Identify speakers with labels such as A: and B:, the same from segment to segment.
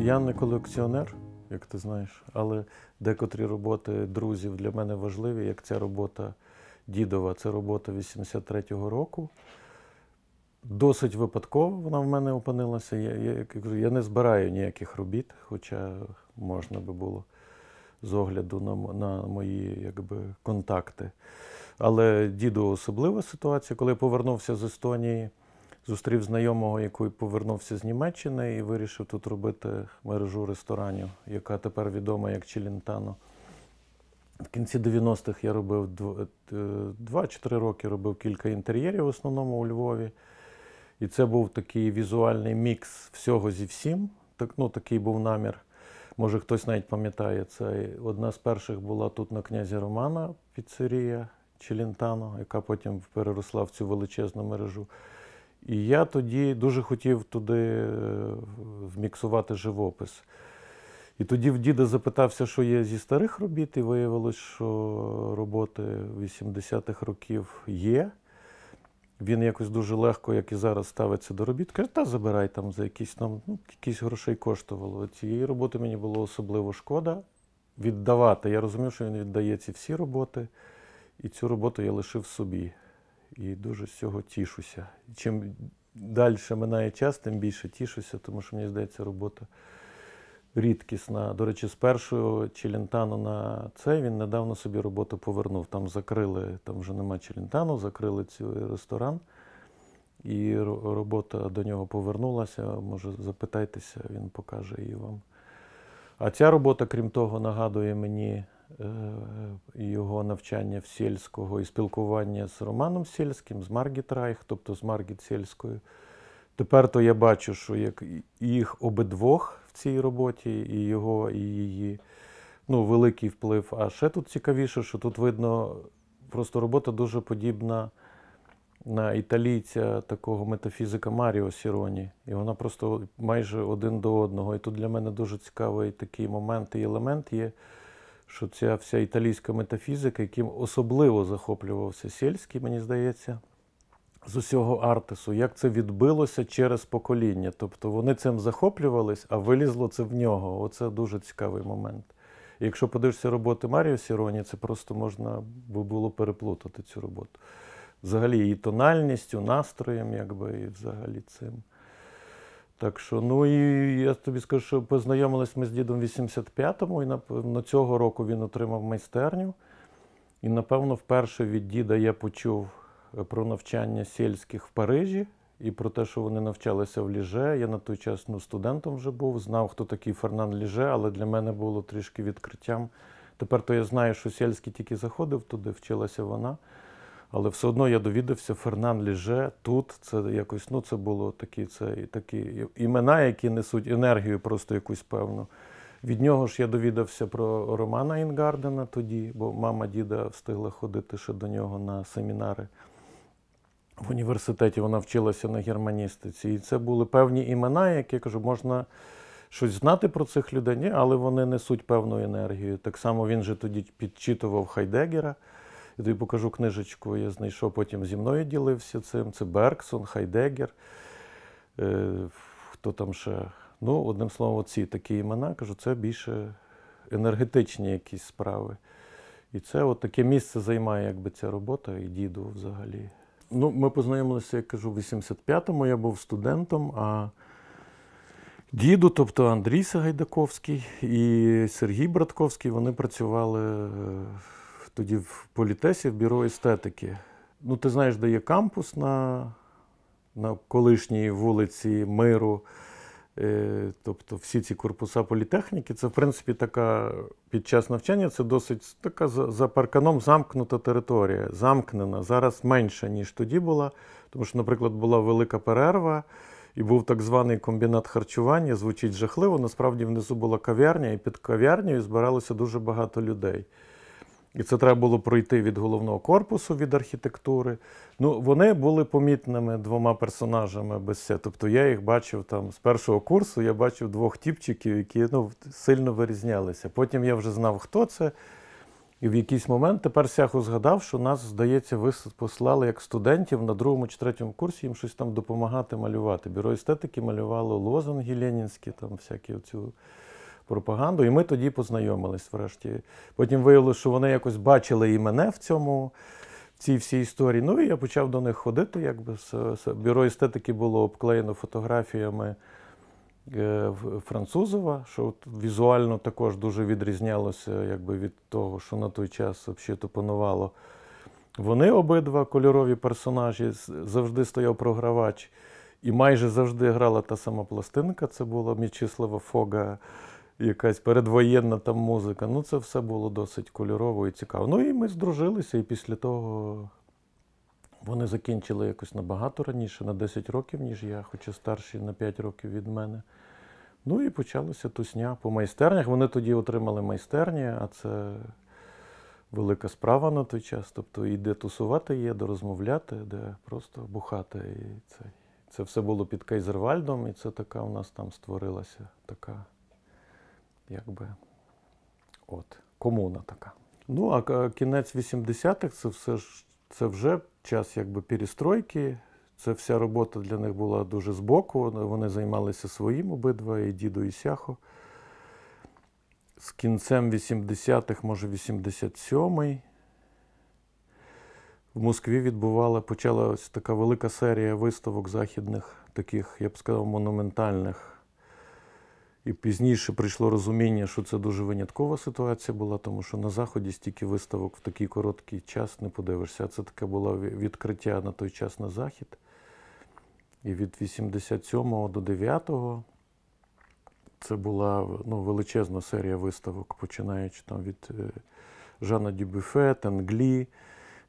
A: Я не колекціонер, як ти знаєш, але декотрі роботи друзів для мене важливі, як ця робота дідова. Це робота 83-го року. Досить випадково вона в мене опинилася. Я не збираю ніяких робіт, хоча можна би було з огляду на мої контакти. Але діду особлива ситуація. Коли я повернувся з Естонії, зустрів знайомого, який повернувся з Німеччини і вирішив тут робити мережу ресторанів, яка тепер відома як Челентано. В кінці 90-х я робив 2-3 роки робив кілька інтер'єрів, в основному у Львові. І це був такий візуальний мікс всього зі всім. Такий був намір. Може, хтось навіть пам'ятає, це одна з перших була тут на Князя Романа піцерія Челентано, яка потім переросла в цю величезну мережу. І я тоді дуже хотів туди вміксувати живопис. І тоді в діда запитався, що є зі старих робіт, і виявилось, що роботи 80-х років є. Він якось дуже легко, як і зараз, ставиться до робіт. Каже, та забирай там за якісь грошей коштувало. Цієї роботи мені було особливо шкода віддавати. Я розумів, що він віддає ці всі роботи, і цю роботу я лишив собі. І дуже з цього тішуся. Чим далі минає час, тим більше тішуся, тому що, мені здається, робота рідкісна. До речі, з першого Челентано на це він недавно собі роботу повернув. Там закрили, там вже нема Челентано, закрили цей ресторан. І робота до нього повернулася. Може, запитайтеся, він покаже її вам. А ця робота, крім того, нагадує мені його навчання в Сєльського і спілкування з Романом Сєльським, з Маргіт Райх, тобто з Маргіт Сєльською. Тепер то я бачу, що як їх обидвох в цій роботі, і його, і її, великий вплив. А ще тут цікавіше, що тут видно, просто робота дуже подібна на італійця, такого метафізика Маріо Сіроні. І вона просто майже один до одного. І тут для мене дуже цікавий такий момент і елемент є, що ця вся італійська метафізика, яким особливо захоплювався Сєльський, мені здається, з усього Артису, як це відбилося через покоління. Тобто вони цим захоплювались, а вилізло це в нього. Оце дуже цікавий момент. І якщо подивишся роботи Маріо Сіроні, це просто можна було переплутати цю роботу. Взагалі її тональністю, настроєм, і взагалі цим. Так що, і я тобі скажу, що познайомились ми з дідом в 85-му, і напевно цього року він отримав майстерню. І, напевно, вперше від діда я почув про навчання Сєльських в Парижі і про те, що вони навчалися в Ліже. Я на той час студентом вже був, знав, хто такий Фернан Ліже, але для мене було трішки відкриттям. Тепер то я знаю, що Сєльський тільки заходив туди, вчилася вона. Але все одно я довідався, Фернан Ліже тут, це якось, це було такі імена, які несуть енергію просто якусь певну. Від нього ж я довідався про Романа Інгардена тоді, бо мама діда встигла ходити ще до нього на семінари в університеті, вона вчилася на германістиці. І це були певні імена, які, я кажу, можна щось знати про цих людей, але вони несуть певну енергію. Так само він же тоді підчитував Хайдеггера. Я тобі покажу книжечку, я знайшов, потім зі мною ділився цим. Це Бергсон, Хайдеггер, хто там ще. Одним словом, ці такі імена, кажу, це більше енергетичні якісь справи. І це таке місце займає ця робота і діду взагалі. Ми познайомилися, як кажу, в 85-му, я був студентом, а діду, тобто Андрій Сагайдаковський і Сергій Братковський, вони працювали тоді в політесі, в бюро естетики. Ти знаєш, де є кампус на колишній вулиці Миру, тобто всі ці корпуса політехніки. Це, в принципі, під час навчання це досить така за парканом замкнута територія, замкнена. Зараз менше, ніж тоді була, тому що, наприклад, була велика перерва і був так званий комбінат харчування, звучить жахливо, насправді внизу була кав'ярня, і під кав'ярнею збиралося дуже багато людей. І це треба було пройти від головного корпусу, від архітектури. Вони були помітними двома персонажами без все. Тобто я їх бачив там з першого курсу, я бачив двох тіпчиків, які сильно вирізнялися. Потім я вже знав, хто це. І в якийсь момент тепер Сяхо згадав, що нас, здається, послали як студентів на 2-му чи 3-му курсі їм щось там допомагати малювати. Бюро естетики малювало лозунги ленінські, там всякі оцю пропаганду. І ми тоді познайомились врешті. Потім виявилося, що вони якось бачили і мене в цій всій історії. Ну і я почав до них ходити. Якби. Бюро естетики було обклеєно фотографіями Французова, що візуально також дуже відрізнялося якби, від того, що на той час взагалі панувало. Вони обидва кольорові персонажі, завжди стояв програвач, і майже завжди грала та сама пластинка, це була М'ячеслава Фога, якась передвоєнна там музика. Ну, це все було досить кольорово і цікаво. Ну і ми здружилися, і після того вони закінчили якось набагато раніше, на 10 років, ніж я, хоча старші на 5 років від мене. Ну і почалася тусня по майстернях. Вони тоді отримали майстерні, а це велика справа на той час. Тобто і де тусувати є, де розмовляти, де просто бухати. І це все було під Кайзервальдом, і це така у нас там створилася така, якби, комуна така. Ну, а кінець 80-х, це вже час якби перестройки. Це вся робота для них була дуже збоку. Вони займалися своїм обидва, і дідо, і Сяхо. З кінцем 80-х, може 87-й, в Москві почалася така велика серія виставок західних, таких, я б сказав, монументальних. І пізніше прийшло розуміння, що це дуже виняткова ситуація була, тому що на Заході стільки виставок в такий короткий час не подивишся. Це таке було відкриття на той час на Захід. І від 87-го до 9-го це була величезна серія виставок, починаючи там від Жана Дюбюфе, Танглі.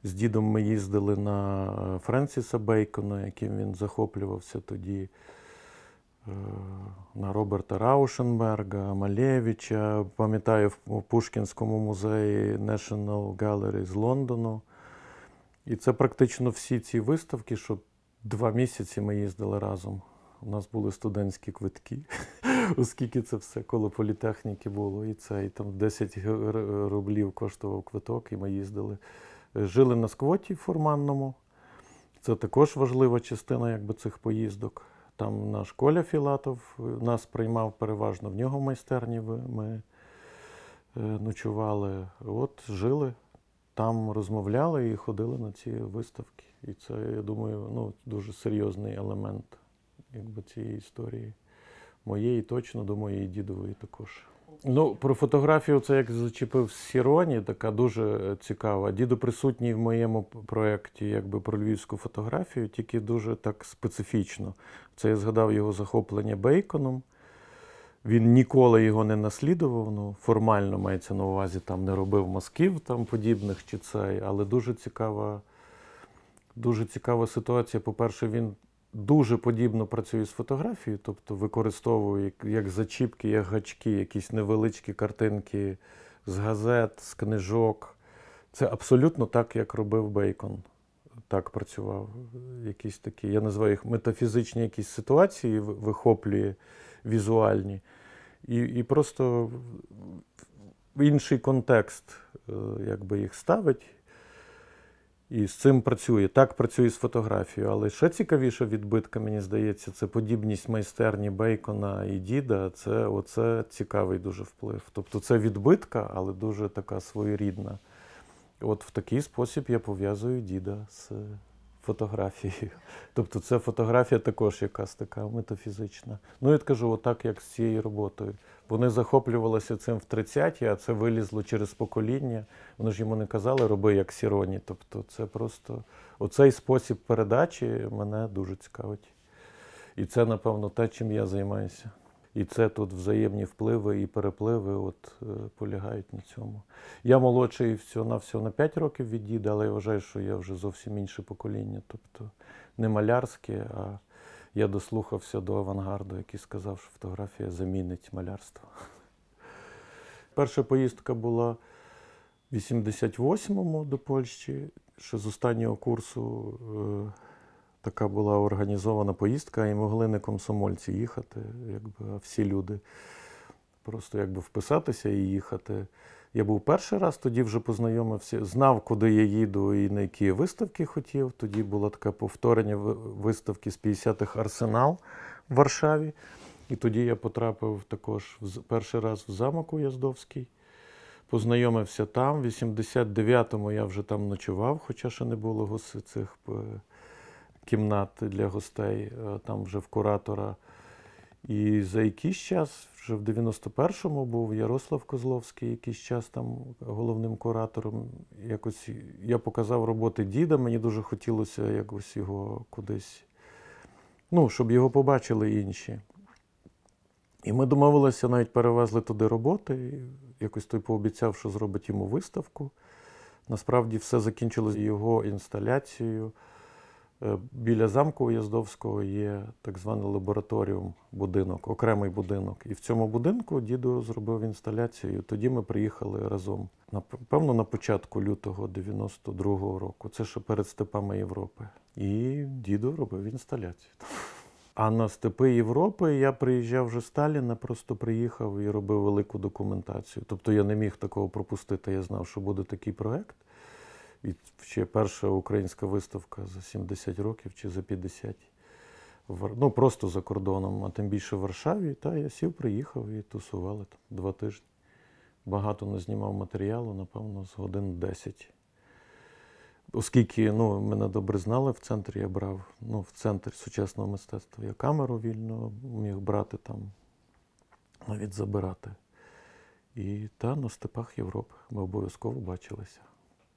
A: З дідом ми їздили на Френсіса Бейкона, яким він захоплювався тоді, на Роберта Раушенберга, Малевича. Пам'ятаю, в Пушкінському музеї National Gallery з Лондону. І це практично всі ці виставки, що 2 місяці ми їздили разом. У нас були студентські квитки, оскільки це все коло політехніки було. І там 10 рублів коштував квиток, і ми їздили. Жили на сквоті Фурманному. Це також важлива частина якби, цих поїздок. Там наш Коля Філатов нас приймав переважно, в нього в майстерні ми ночували. От жили, там розмовляли і ходили на ці виставки. І це, я думаю, дуже серйозний елемент якби, цієї історії. Моєї точно, думаю, і дідової також. Про фотографію це як зачепив Сіроні, така дуже цікава. Дідо присутній в моєму проєкті якби, про львівську фотографію, тільки дуже так специфічно. Це я згадав його захоплення Бейконом. Він ніколи його не наслідував, формально мається на увазі, там не робив мазків там, подібних чи цей, але дуже цікава ситуація. По-перше, він дуже подібно працює з фотографією, тобто використовує як зачіпки, як гачки, якісь невеличкі картинки з газет, з книжок. Це абсолютно так, як робив Бейкон. Так працював. Якісь такі, я називаю їх метафізичні якісь ситуації, вихоплює візуальні. І просто в інший контекст якби їх ставить. І з цим працює. Так працює з фотографією. Але ще цікавіша відбитка, мені здається, це подібність майстерні Бейкона і діда. Оце цікавий дуже вплив. Тобто це відбитка, але дуже така своєрідна. От в такий спосіб я пов'язую діда з фотографією. Тобто це фотографія також якась така метафізична. Ну, я кажу, отак, як з цією роботою. Вони захоплювалися цим в 30-ті, а це вилізло через покоління. Вони ж йому не казали, роби як Сіроні. Тобто це просто... Оцей спосіб передачі мене дуже цікавить. І це, напевно, те, чим я займаюся. І це тут взаємні впливи і перепливи полягають на цьому. Я молодший всього на 5 років від діда, але я вважаю, що я вже зовсім інше покоління. Тобто не малярське, а я дослухався до авангарду, який сказав, що фотографія замінить малярство. Перша поїздка була в 88-му до Польщі, ще з останнього курсу. Така була організована поїздка, і могли не комсомольці їхати, а всі люди. Просто вписатися і їхати. Я був перший раз, тоді вже познайомився, знав, куди я їду і на які виставки хотів. Тоді було таке повторення виставки з 50-х «Арсенал» в Варшаві. І тоді я потрапив також перший раз в замок Уяздовський. Познайомився там. В 89-му я вже там ночував, хоча ще не було цих кімнат для гостей, там вже в куратора. І за якийсь час, вже в 91-му був Ярослав Козловський, якийсь час там головним куратором. Якось я показав роботи діда, мені дуже хотілося якось його кудись, ну, щоб його побачили інші. І ми домовилися, навіть перевезли туди роботи, якось той пообіцяв, що зробить йому виставку. Насправді все закінчилось його інсталяцією. Біля замку Уяздовського є так званий лабораторіум, будинок, окремий будинок. І в цьому будинку дідо зробив інсталяцію. Тоді ми приїхали разом, напевно, на початку лютого 92-го року. Це ще перед степами Європи. І дідо робив інсталяцію. А на степи Європи я приїжджав вже з Сталіна, просто приїхав і робив велику документацію. Тобто я не міг такого пропустити, я знав, що буде такий проєкт. І ще перша українська виставка за 70 років чи за 50. Ну, просто за кордоном, а тим більше в Варшаві. Та я сів, приїхав і тусували там 2 тижні. Багато не знімав матеріалу, напевно, з годин 10. Оскільки мене добре знали в центрі, я брав, в центрі сучасного мистецтва. Я камеру вільно міг брати там, навіть забирати. І на степах Європи ми обов'язково бачилися.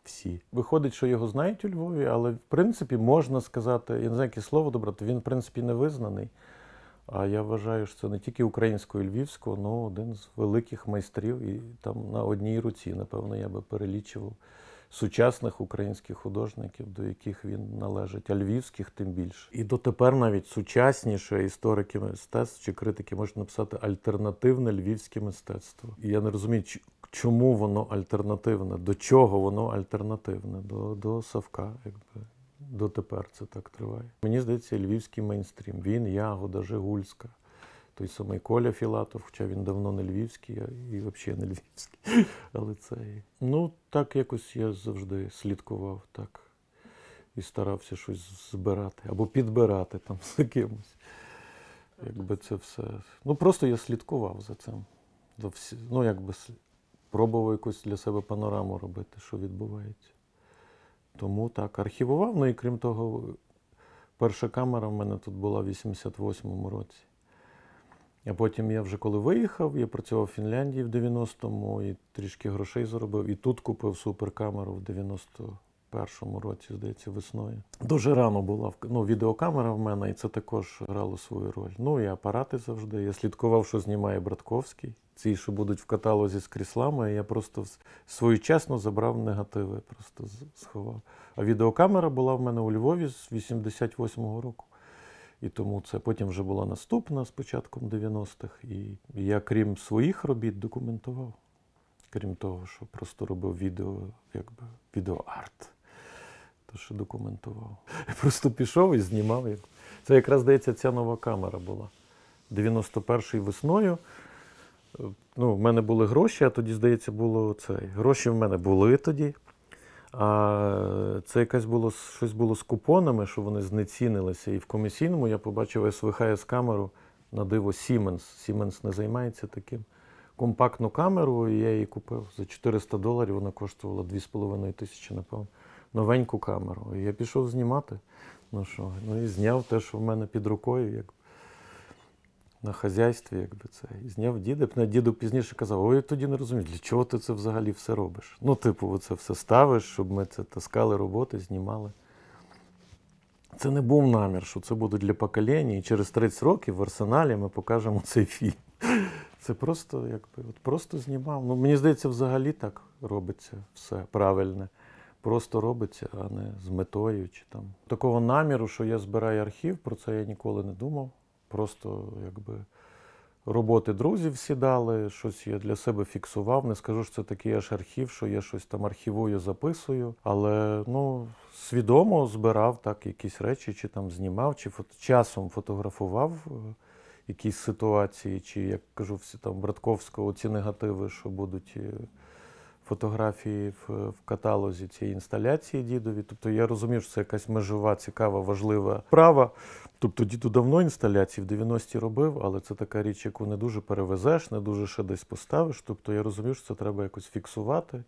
A: Всі. Виходить, що його знають у Львові, але, в принципі, можна сказати, я не знаю, яке слово добрати, він, в принципі, не визнаний. А я вважаю, що це не тільки українського і львівського, але один з великих майстрів. І там на одній руці, напевно, я би перелічував сучасних українських художників, до яких він належить, а львівських тим більше. І дотепер навіть сучасніше історики мистецтв чи критики можуть написати альтернативне львівське мистецтво. І я не розумію, чому воно альтернативне, до чого воно альтернативне, до Савка, якби. Дотепер це так триває. Мені здається, львівський мейнстрім. Він, Ягода, Жигульська, той самий Коля Філатов, хоча він давно не львівський, і взагалі не львівський. Але це... так якось я завжди слідкував, так. І старався щось збирати, або підбирати там з кимось. Якби це все... просто я слідкував за цим. Пробував якусь для себе панораму робити, що відбувається. Тому так, архівував. І крім того, перша камера в мене тут була в 88-му році. А потім я вже коли виїхав, я працював в Фінляндії в 90-му і трішки грошей заробив. І тут купив суперкамеру в 91-му році, здається, весною. Дуже рано була відеокамера в мене, і це також грало свою роль. І апарати завжди. Я слідкував, що знімає Братковський. Ці, що будуть в каталозі з кріслами, я просто своєчасно забрав негативи, просто сховав. А відеокамера була в мене у Львові з 88-го року. І тому це потім вже була наступна з початком 90-х. І я, крім своїх робіт, документував. Крім того, що просто робив відеоарт. То, що документував. Я просто пішов і знімав. Це якраз, здається, ця нова камера була. 91-й весною. В мене були гроші, а тоді, здається, було це. Гроші в мене були тоді. А це щось було з купонами, що вони знецінилися. І в комісійному я побачив СВХС камеру, на диво, Siemens. Siemens не займається таким. Компактну камеру, і я її купив за $400, вона коштувала 2500, напевно. Новеньку камеру. І я пішов знімати. І зняв те, що в мене під рукою, на хазяйстві, І зняв діда. Діду пізніше казав, ой, я тоді не розумію, для чого ти це взагалі все робиш? Оце все ставиш, щоб ми це таскали роботи, знімали. Це не був намір, що це буде для покоління, і через 30 років в Арсеналі ми покажемо цей фільм. Це просто, просто знімав. Мені здається, взагалі так робиться все правильне. Просто робиться, а не з метою чи там. Такого наміру, що я збираю архів, про це я ніколи не думав. Просто, роботи друзів сідали, щось я для себе фіксував. Не скажу, що це такий аж архів, що я щось там архівую, записую. Але, свідомо збирав так якісь речі, чи там знімав, чи часом фотографував якісь ситуації, чи, як кажу, всі там Братковського, ці негативи, що будуть фотографії в каталозі цієї інсталяції дідові. Тобто я розумів, що це якась межова, цікава, важлива справа. Тобто діду давно інсталяції в 90-ті робив, але це така річ, яку не дуже перевезеш, не дуже ще десь поставиш. Тобто я розумів, що це треба якось фіксувати.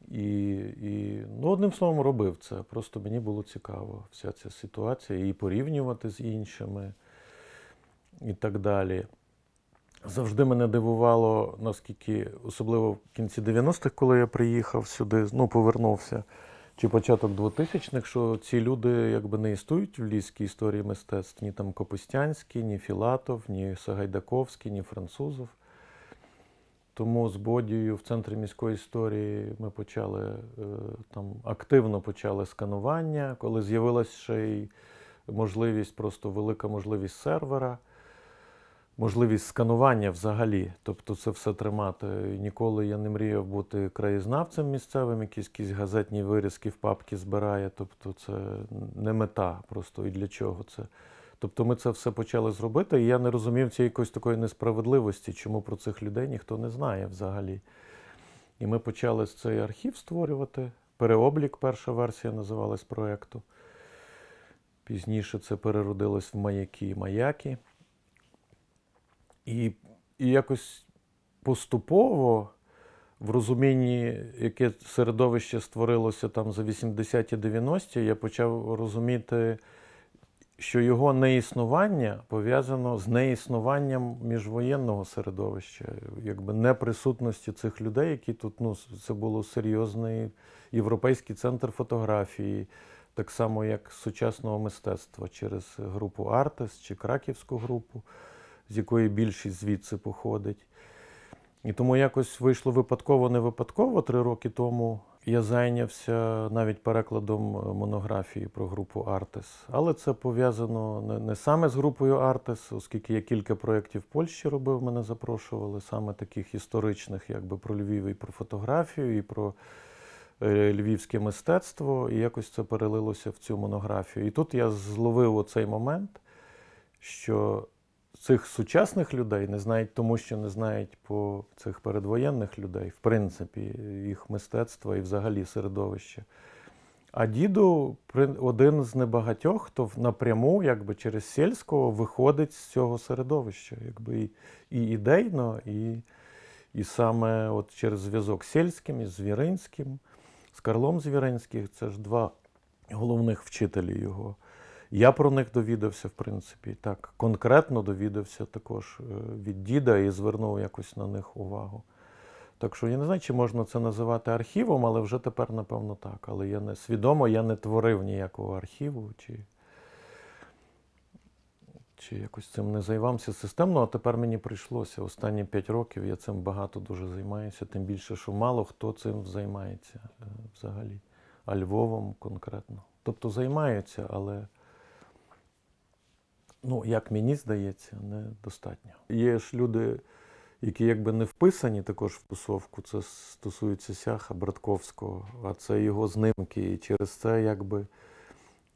A: Ну, одним словом, робив це. Просто мені було цікаво вся ця ситуація, і порівнювати з іншими і так далі. Завжди мене дивувало, наскільки, особливо в кінці 90-х, коли я приїхав сюди, повернувся, чи початок 2000-х, що ці люди якби не існують в львівській історії мистецтв, ні там Копустянський, ні Філатов, ні Сагайдаковський, ні Французов. Тому з Бодією в Центрі міської історії ми почали, активно почали сканування, коли з'явилася ще й можливість, просто велика можливість сервера, можливість сканування взагалі. Тобто це все тримати. Ніколи я не мріяв бути краєзнавцем місцевим, якісь газетні вирізки в папки збирає. Тобто це не мета просто, і для чого це. Тобто ми це все почали зробити, і я не розумів цієї якоїсь такої несправедливості, чому про цих людей ніхто не знає взагалі. І ми почали цей архів створювати. Переоблік, перша версія називалась проєкту. Пізніше це переродилось в маяки і маяки. І якось поступово, в розумінні, яке середовище створилося там за 80-ті, 90-ті, я почав розуміти, що його неіснування пов'язано з неіснуванням міжвоєнного середовища, якби неприсутності цих людей, які тут, це було серйозний європейський центр фотографії, так само як сучасного мистецтва через групу «Артес» чи краківську групу, з якої більшість звідси походить. І тому якось вийшло випадково-не випадково. 3 роки тому я зайнявся навіть перекладом монографії про групу «Артес». Але це пов'язано не саме з групою «Артес», оскільки я кілька проєктів в Польщі робив, мене запрошували, саме таких історичних, якби про Львів і про фотографію, і про львівське мистецтво. І якось це перелилося в цю монографію. І тут я зловив оцей момент, що цих сучасних людей не знають тому, що не знають по цих передвоєнних людей, в принципі, їх мистецтва і взагалі середовище. А діду один з небагатьох, хто напряму, якби через сільського, виходить з цього середовища, якби і ідейно, і саме от через зв'язок з сільським, із Звіринським, з Карлом Звіринським, це ж 2 головних вчителі його. Я про них довідався, в принципі, так, конкретно довідався також від діда і звернув якось на них увагу. Так що я не знаю, чи можна це називати архівом, але вже тепер, напевно, так. Але я не свідомо, я не творив ніякого архіву, чи якось цим не займався системно, а тепер мені прийшлося. Останні 5 років я цим багато дуже займаюся, тим більше, що мало хто цим займається взагалі, а Львовом конкретно. Тобто займаються, але як мені здається, недостатньо. Є ж люди, які якби не вписані також в тусовку, це стосується Сяха Братковського, а це його знимки, і через це якби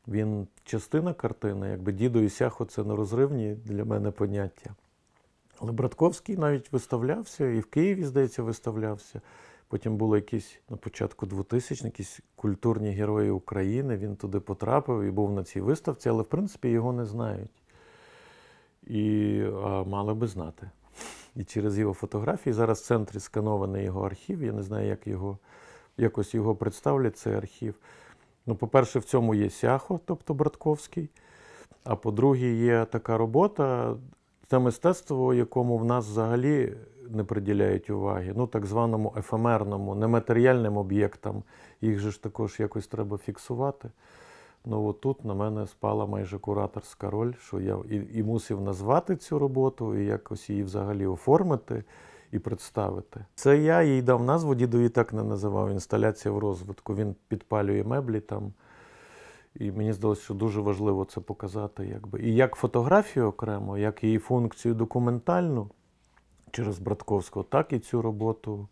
A: він частина картини, якби Дідо і Сяхо це нерозривні для мене поняття. Але Братковський навіть виставлявся, і в Києві, здається, виставлявся. Потім були якісь, на початку 2000-х, якісь культурні герої України, він туди потрапив і був на цій виставці, але в принципі його не знають. А мали би знати. І через його фотографії, зараз в центрі сканований його архів, я не знаю, якось його представлять, цей архів. По-перше, в цьому є Сяхо, тобто Братковський, а по-друге, є така робота, це мистецтво, якому в нас взагалі не приділяють уваги, так званому ефемерному, нематеріальним об'єктам, їх же ж також якось треба фіксувати. Тут на мене спала майже кураторська роль, що я і мусив назвати цю роботу, і якось її взагалі оформити і представити. Це я їй дав назву, дідові так не називав, інсталяція в розвитку. Він підпалює меблі там, і мені здалося, що дуже важливо це показати. Якби. І як фотографію окремо, як її функцію документальну через Братковського, так і цю роботу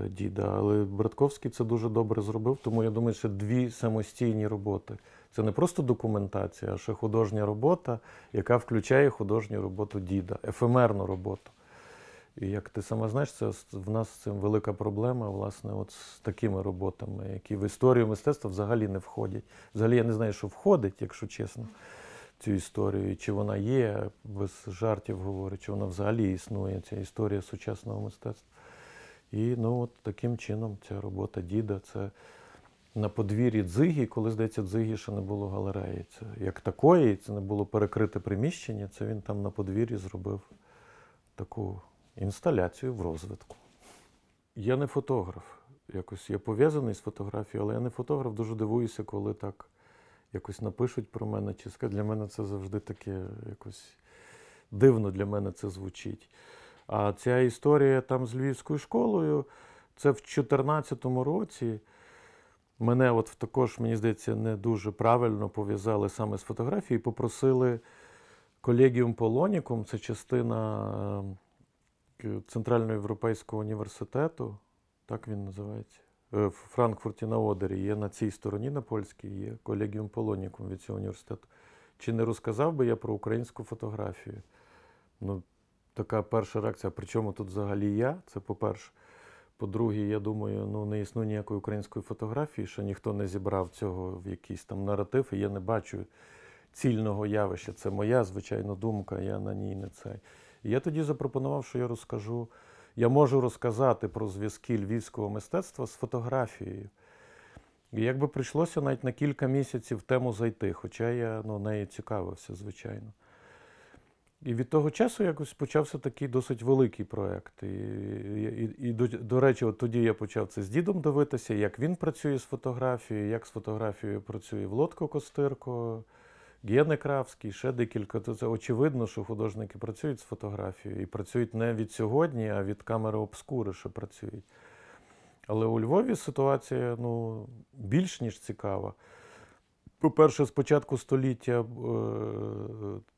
A: діда. Але Братковський це дуже добре зробив, тому я думаю, що 2 самостійні роботи. Це не просто документація, а ще художня робота, яка включає художню роботу діда, ефемерну роботу. І як ти сама знаєш, це в нас з цим велика проблема, власне, от з такими роботами, які в історію мистецтва взагалі не входять. Взагалі я не знаю, що входить, якщо чесно, в цю історію, і чи вона є, без жартів говорю, чи вона взагалі існує, ця історія сучасного мистецтва. І ну, от таким чином ця робота діда, це на подвір'ї Дзигі, коли, здається, Дзигі ще не було галереї. Це як такої, це не було перекрите приміщення, це він там на подвір'ї зробив таку інсталяцію в розвитку. Я не фотограф. Якось я пов'язаний з фотографією, але я не фотограф, дуже дивуюся, коли так якось напишуть про мене чи скажуть. Для мене це завжди таке якось дивно для мене це звучить. А ця історія там з Львівською школою, це в 2014 році. Мене от також, мені здається, не дуже правильно пов'язали саме з фотографією, попросили Collegium Polonicum, це частина Центральноєвропейського університету, так він називається, в Франкфурті на Одері, є на цій стороні, на польській, є Collegium Polonicum від цього університету. Чи не розказав би я про українську фотографію? Ну, така перша реакція, при чому тут взагалі я? Це по-перше. По-друге, я думаю, ну не існує ніякої української фотографії, що ніхто не зібрав цього в якийсь там наратив, і я не бачу цільного явища. Це моя, звичайно, думка, я на ній не цей. І я тоді запропонував, що я можу розказати про зв'язки львівського мистецтва з фотографією. І якби прийшлося навіть на кілька місяців в тему зайти, хоча я нею цікавився, звичайно. І від того часу якось почався такий досить великий проєкт. І до речі, от тоді я почав це з дідом дивитися, як він працює з фотографією, як з фотографією працює Володко Костирко, Гене Кравський, ще декілька. То це очевидно, що художники працюють з фотографією. І працюють не від сьогодні, а від камери обскури, що працюють. Але у Львові ситуація більш ніж цікава. По-перше, з початку століття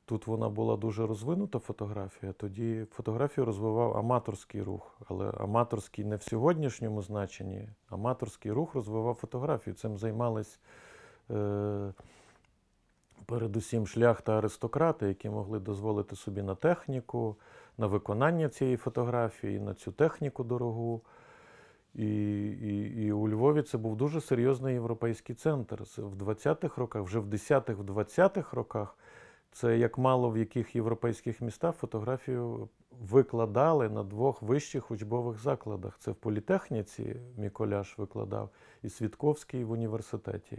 A: тут вона була дуже розвинута, фотографія. Тоді фотографію розвивав аматорський рух. Але аматорський не в сьогоднішньому значенні. Аматорський рух розвивав фотографію. Цим займались передусім шляхта аристократи, які могли дозволити собі на техніку, на виконання цієї фотографії, на цю техніку дорогу. І у Львові це був дуже серйозний європейський центр. В 20-х роках, вже в 10-х, в 20-х роках, це як мало в яких європейських містах фотографію викладали на 2 вищих учбових закладах. Це в політехніці Міколяш викладав і Свідковський в університеті.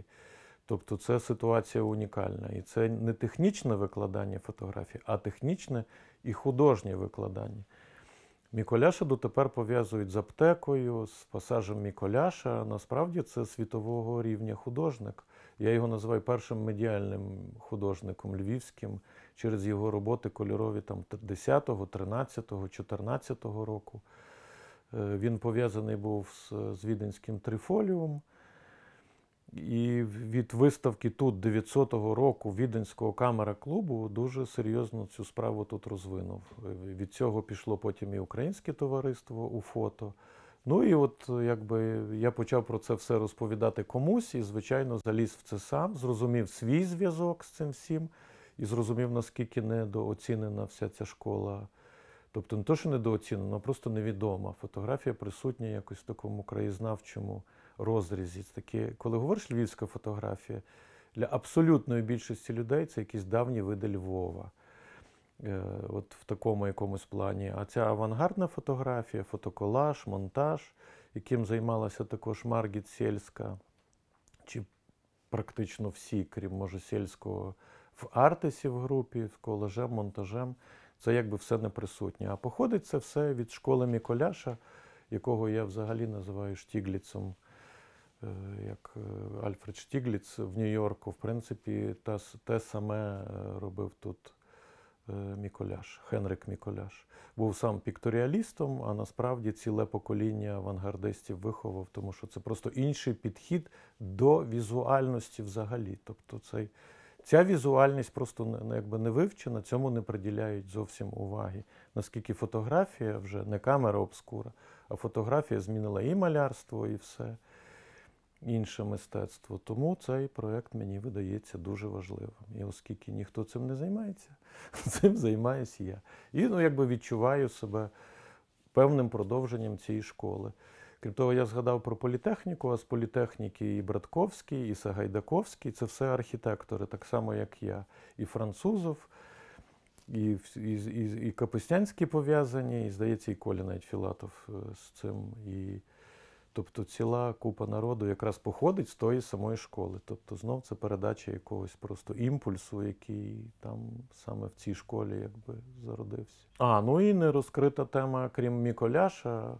A: Тобто це ситуація унікальна. І це не технічне викладання фотографії, а технічне і художнє викладання. Міколяша дотепер пов'язують з аптекою, з пасажем Міколяша. Насправді це світового рівня художник. Я його називаю першим медіальним художником львівським через його роботи кольорові 10-го, 13-го, 14-го року. Він пов'язаний був з Віденським трифоліум. І від виставки тут 900-го року Віденського камера-клубу дуже серйозно цю справу тут розвинув. Від цього пішло потім і українське товариство у фото. Ну і от якби я почав про це все розповідати комусь і, звичайно, заліз в це сам, зрозумів свій зв'язок з цим всім і зрозумів, наскільки недооцінена вся ця школа. Тобто не то, що недооцінена, а просто невідома. Фотографія присутня якось в такому краєзнавчому розрізі. Коли говориш львівська фотографія, для абсолютної більшості людей це якісь давні види Львова. От в такому якомусь плані. А ця авангардна фотографія, фотоколаж, монтаж, яким займалася також Маргіт Сєльська, чи практично всі, крім, може, Сєльського, в Артесі в групі, з колажем, монтажем, це якби все не присутнє. А походить це все від школи Міколяша, якого я взагалі називаю Штігліцом, як Альфред Штігліц в Нью-Йорку. В принципі, те саме робив тут Міколяш, Хенрик Міколяш. Був сам пікторіалістом, а насправді ціле покоління авангардистів виховав, тому що це просто інший підхід до візуальності взагалі. Тобто ця візуальність просто якби не вивчена, цьому не приділяють зовсім уваги. Наскільки фотографія вже не камера обскура, а фотографія змінила і малярство, і все інше мистецтво. Тому цей проєкт мені видається дуже важливим. І оскільки ніхто цим не займається, цим займаюся я. І якби відчуваю себе певним продовженням цієї школи. Крім того, я згадав про політехніку, а з політехніки і Братковський, і Сагайдаковський – це все архітектори, так само, як я. І Французов, і Капустянський пов'язані, і, здається, і Коля навіть Філатов з цим. Тобто ціла купа народу якраз походить з тої самої школи. Тобто знов це передача якогось просто імпульсу, який там саме в цій школі якби зародився. Ну і не розкрита тема, крім Міколяша.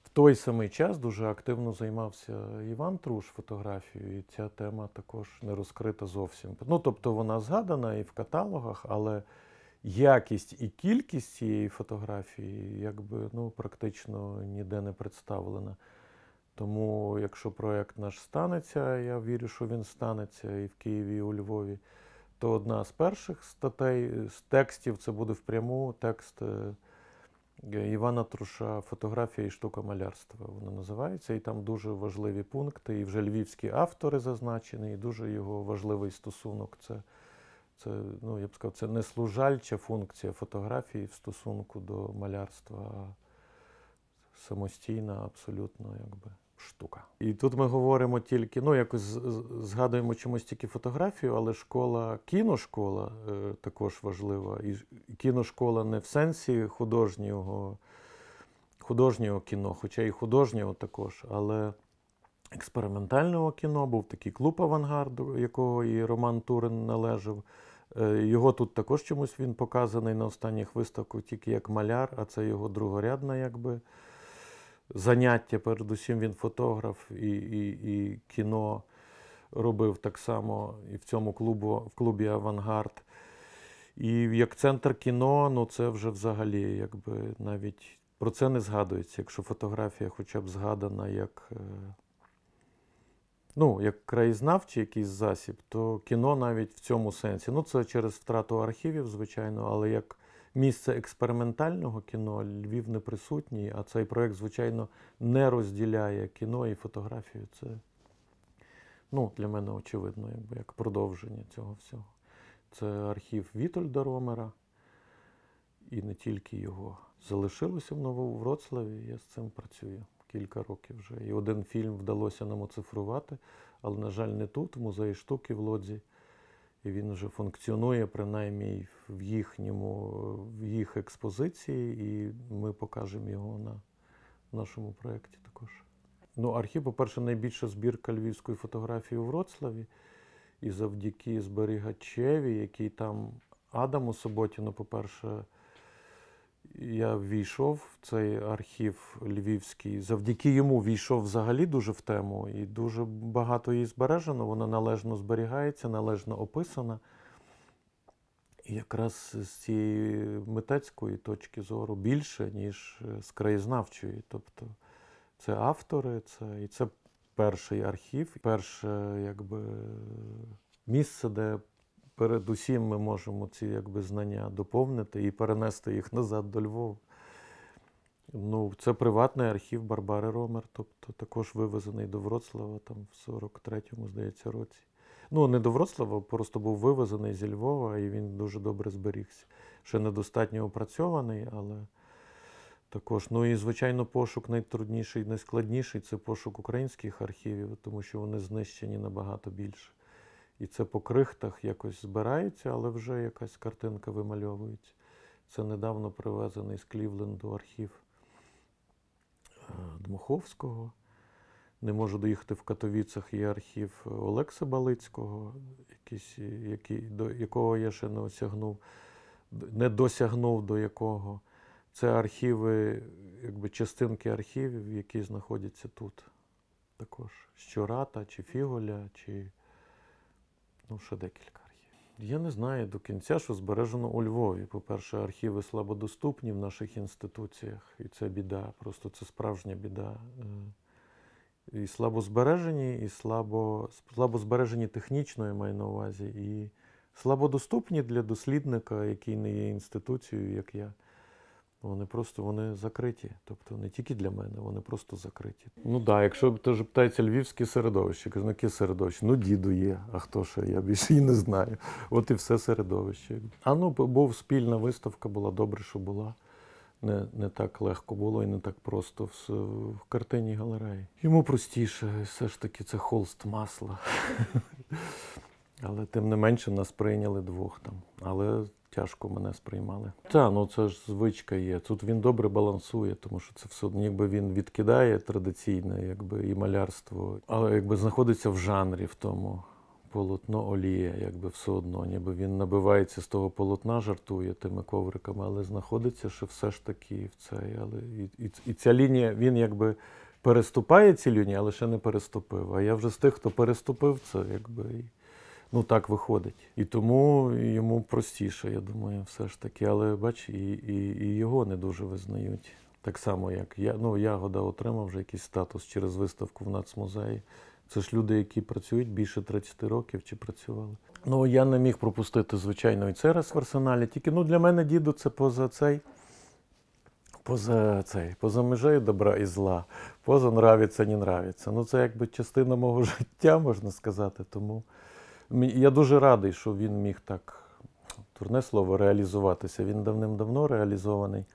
A: В той самий час дуже активно займався Іван Труш фотографією, і ця тема також не розкрита зовсім. Тобто вона згадана і в каталогах, але якість і кількість цієї фотографії якби, практично ніде не представлена. Тому, якщо проєкт наш станеться, я вірю, що він станеться і в Києві, і у Львові, то одна з перших статей, з текстів, це буде впряму текст Івана Труша «Фотографія і штука малярства» вона називається. І там дуже важливі пункти, і вже львівські автори зазначені, і дуже його важливий стосунок. Це я б сказав, це не служальча функція фотографії в стосунку до малярства, а самостійна абсолютно якби штука. І тут ми говоримо тільки, якось згадуємо чомусь тільки фотографію, але кіношкола також важлива. І кіношкола не в сенсі художнього кіно, хоча і художнього також, але експериментального кіно. Був такий клуб «Авангард», якого і Роман Турин належав. Його тут також чомусь він показаний на останніх виставках тільки як маляр, а це його другорядне якби заняття. Передусім він фотограф і кіно робив так само і в цьому в клубі «Авангард». І як центр кіно, це вже взагалі якби навіть про це не згадується. Якщо фотографія хоча б згадана як краєзнавчий якийсь засіб, то кіно навіть в цьому сенсі. Це через втрату архівів, звичайно, але як місце експериментального кіно Львів не присутній, а цей проєкт, звичайно, не розділяє кіно і фотографію. Це, для мене очевидно, якби як продовження цього всього. Це архів Вітольда Ромера, і не тільки його. Залишилося в Нововроцлаві, я з цим працюю кілька років вже. І один фільм вдалося нам оцифрувати, але, на жаль, не тут, в Музеї штуки в Лодзі. І він вже функціонує, принаймні, в їх експозиції, і ми покажемо його на нашому проєкті також. Архів, по-перше, найбільша збірка львівської фотографії у Вроцлаві. І завдяки зберігачеві, який там Адаму Соботіну, по-перше, я ввійшов в цей архів львівський. Завдяки йому ввійшов взагалі дуже в тему, і дуже багато її збережено, вона належно зберігається, належно описана. І якраз з цієї митецької точки зору більше, ніж з краєзнавчої. Тобто це автори, і це перший архів, перше якби місце, де передусім ми можемо ці якби знання доповнити і перенести їх назад до Львова. Це приватний архів Барбари Ромер, тобто також вивезений до Вроцлава там в 43-му, здається, році. Не до Вроцлава, просто був вивезений зі Львова, і він дуже добре зберігся. Ще недостатньо опрацьований, але також. І, звичайно, пошук найтрудніший, найскладніший – це пошук українських архівів, тому що вони знищені набагато більше. І це по крихтах якось збирається, але вже якась картинка вимальовується. Це недавно привезений з Клівленду архів Дмуховського. Не можу доїхати в Катовіцах, є архів Олекси Балицького, до якого я ще не досягнув до якого. Це архіви, якби частинки архівів, які знаходяться тут. Також Щората, чи Фіголя, чи ще декілька архівів. Я не знаю до кінця, що збережено у Львові. По-перше, архіви слабодоступні в наших інституціях, і це біда, просто це справжня біда. І слабозбережені, і слабозбережені технічно, я маю на увазі, і слабодоступні для дослідника, який не є інституцією, як я. Вони закриті. Тобто не тільки для мене, вони просто закриті. Якщо теж питається львівське середовище, кажу, яке середовище? Діду є, а хто ще? Я більше і не знаю. От і все середовище. Був спільна виставка, була добре, що була. не так легко було і не так просто в картинній галереї. Йому простіше, все ж таки це холст масла. Але тим не менше нас прийняли двох там. Але тяжко мене сприймали. Так, ну це ж звичка є. Тут він добре балансує, тому що це все одно, якби він відкидає традиційне, якби і малярство, але якби знаходиться в жанрі в тому. Полотно олія, якби все одно, ніби він набивається з того полотна, жартує тими ковриками, але знаходиться, що все ж таки в цей. Але і ця лінія, він якби переступає ці лінії, але ще не переступив. А я вже з тих, хто переступив це, якби, ну так виходить. І тому йому простіше, я думаю, все ж таки. Але бач, і його не дуже визнають. Так само, як я. Ну, Ягода отримав вже якийсь статус через виставку в Нацмузеї. Це ж люди, які працюють більше 30 років чи працювали. Ну, я не міг пропустити, звичайно, і це раз в арсеналі. Тільки, ну, для мене діду це поза межею добра і зла, поза нравиться, не нравиться. Ну, це якби частина мого життя, можна сказати. Тому я дуже радий, що він міг так, дурне слово, реалізуватися. Він давним-давно реалізований.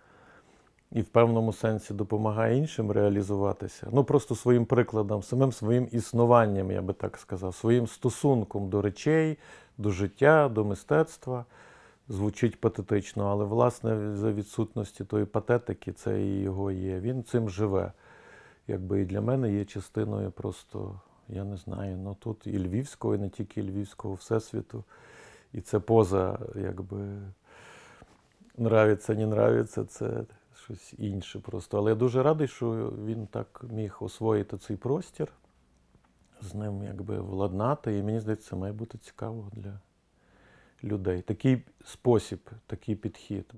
A: І в певному сенсі допомагає іншим реалізуватися. Ну, просто своїм прикладом, самим своїм існуванням, я би так сказав, своїм стосунком до речей, до життя, до мистецтва. Звучить патетично, але, власне, за відсутності тої патетики, це і його є. Він цим живе. Якби і для мене є частиною просто, я не знаю, ну тут і львівського, і не тільки львівського, всесвіту. І це поза, якби, нравиться, не нравиться, це щось інше просто. Але я дуже радий, що він так міг освоїти цей простір, з ним якби владнати. І мені здається, це має бути цікаво для людей. Такий спосіб, такий підхід.